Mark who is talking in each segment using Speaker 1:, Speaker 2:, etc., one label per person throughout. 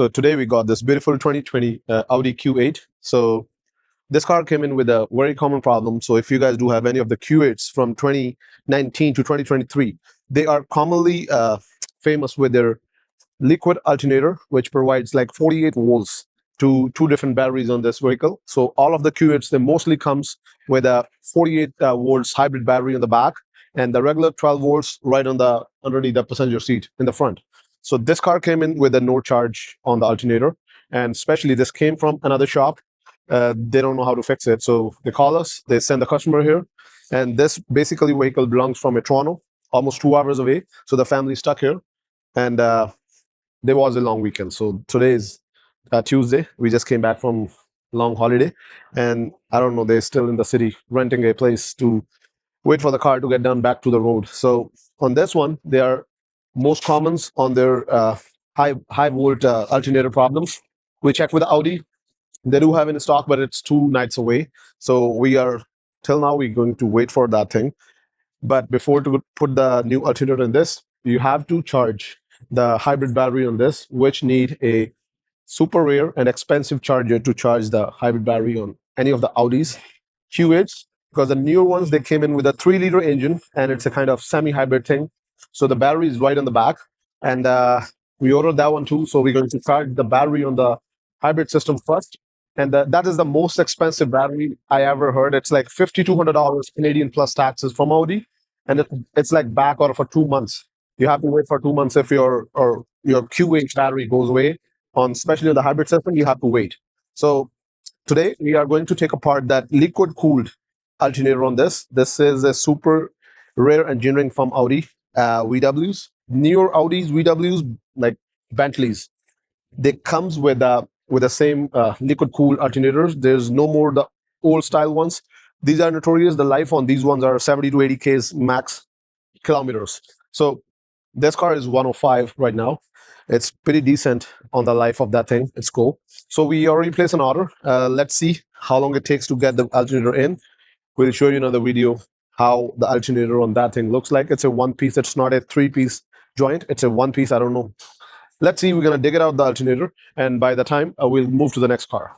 Speaker 1: So today we got this beautiful 2020 Audi Q8. So this car came in with a very common problem. So if you guys do have any of the Q8s from 2019 to 2023, they are commonly famous with their liquid alternator, which provides like 48 volts to two different batteries on this vehicle. So all of the Q8s, they mostly comes with a 48 volts hybrid battery on the back and the regular 12 volts right on the underneath the passenger seat in the front. So this car came in with a no charge on the alternator, and especially this came from another shop. They don't know how to fix it, so they call us, they send the customer here, and this basically vehicle belongs from a Toronto, almost 2 hours away. So the family stuck here, and there was a long weekend. So today is Tuesday. We just came back from long holiday, and I don't know, they're still in the city renting a place to wait for the car to get done back to the road. So on this one, they are most commons on their high volt alternator problems. We checked with Audi. They do have in stock, but it's 2 nights away. So we are, till now, we're going to wait for that thing. But before to put the new alternator in this, you have to charge the hybrid battery on this, which need a super rare and expensive charger to charge the hybrid battery on any of the Audis Q8s, because the newer ones, they came in with a 3-liter engine, and it's a kind of semi-hybrid thing. So the battery is right on the back, and we ordered that one too. So we're going to charge the battery on the hybrid system first, and that is the most expensive battery I ever heard. It's like $5,200 Canadian plus taxes from Audi, and it's like back order for 2 months. You have to wait for 2 months if your Q8 battery goes away. On especially on the hybrid system, you have to wait. So today we are going to take apart that liquid cooled alternator on this. This is a super rare engineering from Audi VWs. Newer Audis VWs, like Bentleys, they comes with the same liquid cooled alternators. There's no more the old style ones. These are notorious. The life on these ones are 70 to 80 k's max kilometers. So this car is 105 right now. It's pretty decent on the life of that thing. It's cool. So we already placed an order. Let's see how long it takes to get the alternator in. We'll show you another video how the alternator on that thing looks like. It's a one piece. It's not a 3-piece joint. It's a one piece. I don't know. Let's see. We're going to dig it out the alternator, and by the time we'll move to the next car.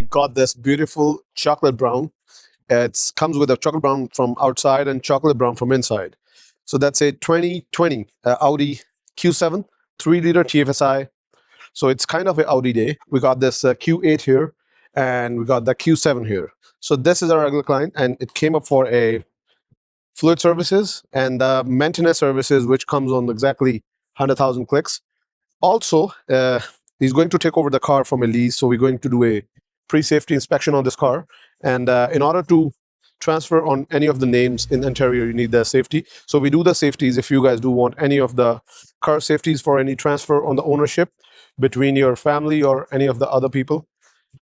Speaker 1: Got this beautiful chocolate brown. It comes with a chocolate brown from outside and chocolate brown from inside. So that's a 2020 Audi Q7 3-liter TFSI. So it's kind of an Audi day. We got this Q8 here, and we got the Q7 here. So this is our regular client, and it came up for a fluid services and maintenance services, which comes on exactly 100,000 clicks. Also, he's going to take over the car from a lease, so we're going to do a pre-safety inspection on this car, and in order to transfer on any of the names in the interior, you need the safety. So we do the safeties. If you guys do want any of the car safeties for any transfer on the ownership between your family or any of the other people,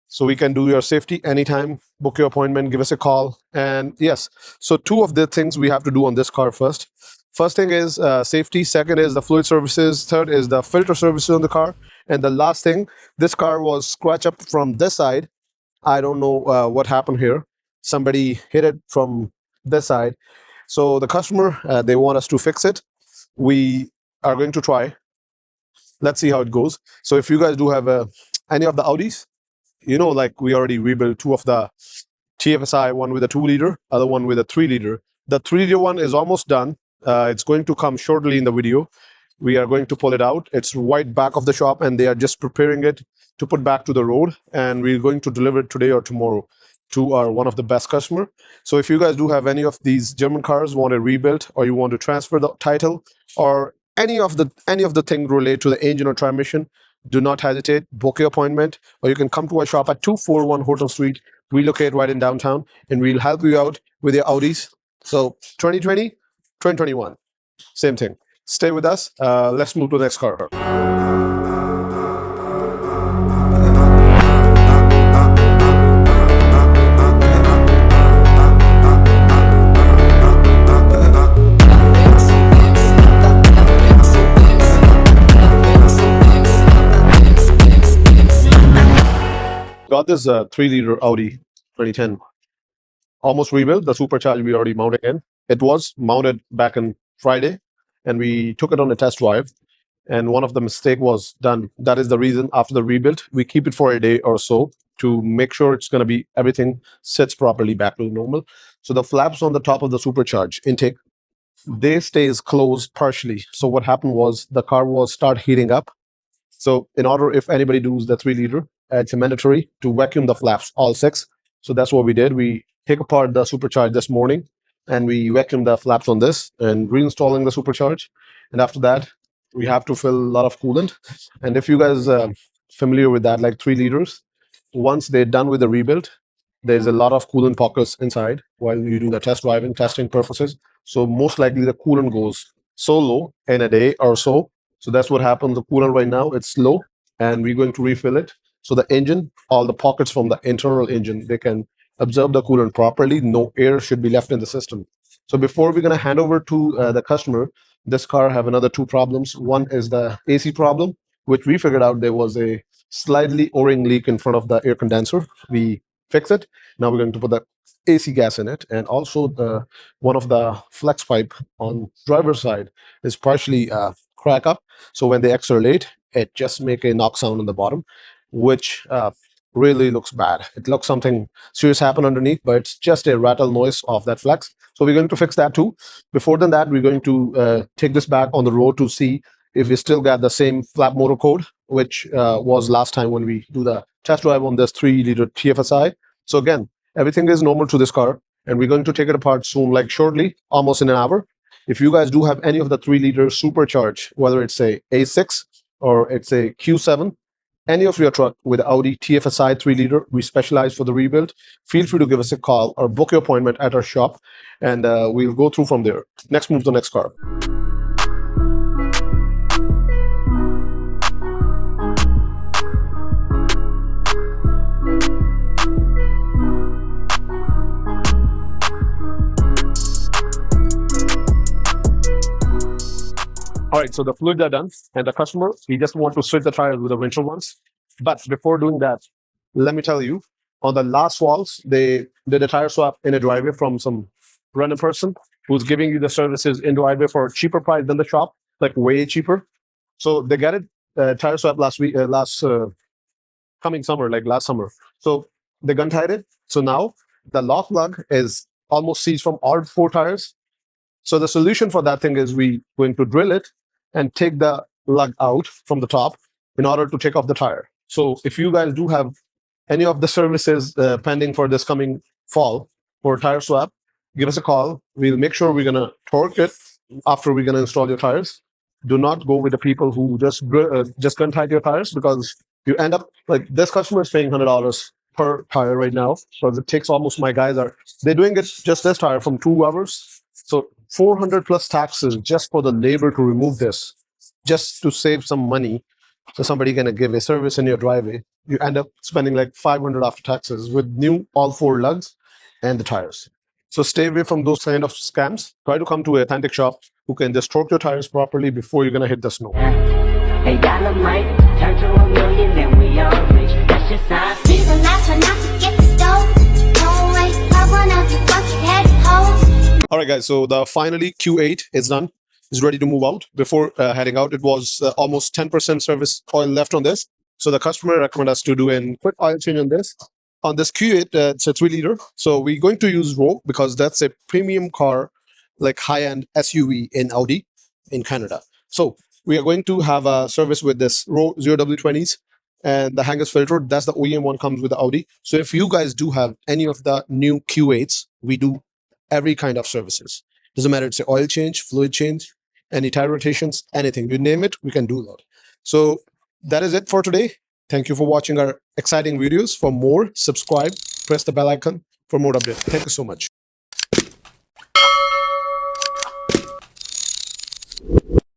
Speaker 1: so we can do your safety anytime. Book your appointment, give us a call. And yes, so 2 of the things we have to do on this car first. First thing is safety. Second is the fluid services. Third is the filter services on the car. And the last thing, this car was scratched up from this side. I don't know what happened here. Somebody hit it from this side. So the customer, they want us to fix it. We are going to try. Let's see how it goes. So if you guys do have any of the Audis, you know, like we already rebuilt 2 of the TFSI, one with a 2-liter, other one with a 3-liter. The 3-liter one is almost done. It's going to come shortly in the video. We are going to pull it out. It's right back of the shop, and they are just preparing it to put back to the road, and we're going to deliver it today or tomorrow to our one of the best customer. So if you guys do have any of these German cars, want to rebuild, or you want to transfer the title, or any of the thing related to the engine or transmission, do not hesitate. Book your appointment, or you can come to our shop at 241 Horton Street. We locate right in downtown, and we'll help you out with your Audis. So 2020, 2021, same thing. Stay with us. Let's move to the next car. got this 3-liter Audi 2010 almost rebuilt. The supercharger we already mounted in. It was mounted back in Friday, and we took it on a test drive. And one of the mistake was done. That is the reason after the rebuild, we keep it for a day or so to make sure it's going to be everything sits properly back to normal. So the flaps on the top of the supercharge intake, they stays closed partially. So what happened was the car was start heating up. So in order, if anybody does the 3-liter, it's mandatory to vacuum the flaps, all 6. So that's what we did. We take apart the supercharge this morning and we vacuum the flaps on this and reinstalling the supercharge. And after that, we have to fill a lot of coolant. And if you guys familiar with that, like 3 liters, once they're done with the rebuild, there's a lot of coolant pockets inside while you do the test driving, testing purposes. So most likely the coolant goes so low in a day or so. So that's what happens. The coolant right now, it's low, and we're going to refill it. So the engine, all the pockets from the internal engine, they can absorb the coolant properly. No air should be left in the system. So before we're going to hand over to the customer, this car have another 2 problems. One is the AC problem, which we figured out there was a slightly O-ring leak in front of the air condenser. We fix it. Now we're going to put the AC gas in it, and also the one of the flex pipe on driver's side is partially crack up. So when they accelerate, it just make a knock sound on the bottom, which really looks bad. It looks something serious happen underneath, but it's just a rattle noise of that flex. So we're going to fix that too. Before than that, we're going to take this back on the road to see if we still got the same flap motor code, which was last time when we do the test drive on this 3-liter TFSI. So again, everything is normal to this car, and we're going to take it apart soon, like shortly, almost in an hour. If you guys do have any of the 3-liter supercharged, whether it's a A6 or it's a Q7, any of your truck with Audi TFSI 3-liter, we specialize for the rebuild. Feel free to give us a call or book your appointment at our shop, and we'll go through from there. Next, move to the next car. All right, so the fluids are done, and the customer, he just want to switch the tires with the winter ones. But before doing that, let me tell you, on the last walls, they did a tire swap in a driveway from some random person who's giving you the services in driveway for a cheaper price than the shop, like way cheaper. So they got it tire swap last week, coming summer, like last summer. So they gun tied it. So now the lock plug is almost seized from all 4 tires. So the solution for that thing is we going to drill it and take the lug out from the top in order to take off the tire. So if you guys do have any of the services pending for this coming fall for tire swap, give us a call. We'll make sure we're going to torque it after we're going to install your tires. Do not go with the people who just gun tight your tires, because you end up like this customer is paying $100 per tire right now, because it takes almost, my guys are, they're doing it just this tire from 2 hours. So 400 plus taxes just for the labor to remove this, just to save some money. So somebody gonna give a service in your driveway, you end up spending like 500 after taxes with new all 4 lugs and the tires. So stay away from those kind of scams. Try to come to an authentic shop who can just torque your tires properly before you're gonna hit the snow.
Speaker 2: Hey, dynamite, turn to a million, then we all rich. That's just how
Speaker 3: He's the last one out to get the stove. Don't wait, I wanna be fucking head hoes.
Speaker 1: All right, guys, so the finally Q8 is done. It's ready to move out. Before heading out, it was almost 10% service oil left on this. So the customer recommended us to do a quick oil change on this. On this Q8, it's a 3-liter. So we're going to use Rogue because that's a premium car, like high-end SUV in Audi in Canada. So we are going to have a service with this Rogue 0W20s and the hangers filter. That's the OEM one, comes with the Audi. So if you guys do have any of the new Q8s, we do every kind of services. Doesn't matter, it's an oil change, fluid change, any tire rotations, anything. You name it, we can do that. So that is it for today. Thank you for watching our exciting videos. For more, subscribe, press the bell icon for more updates. Thank you so much.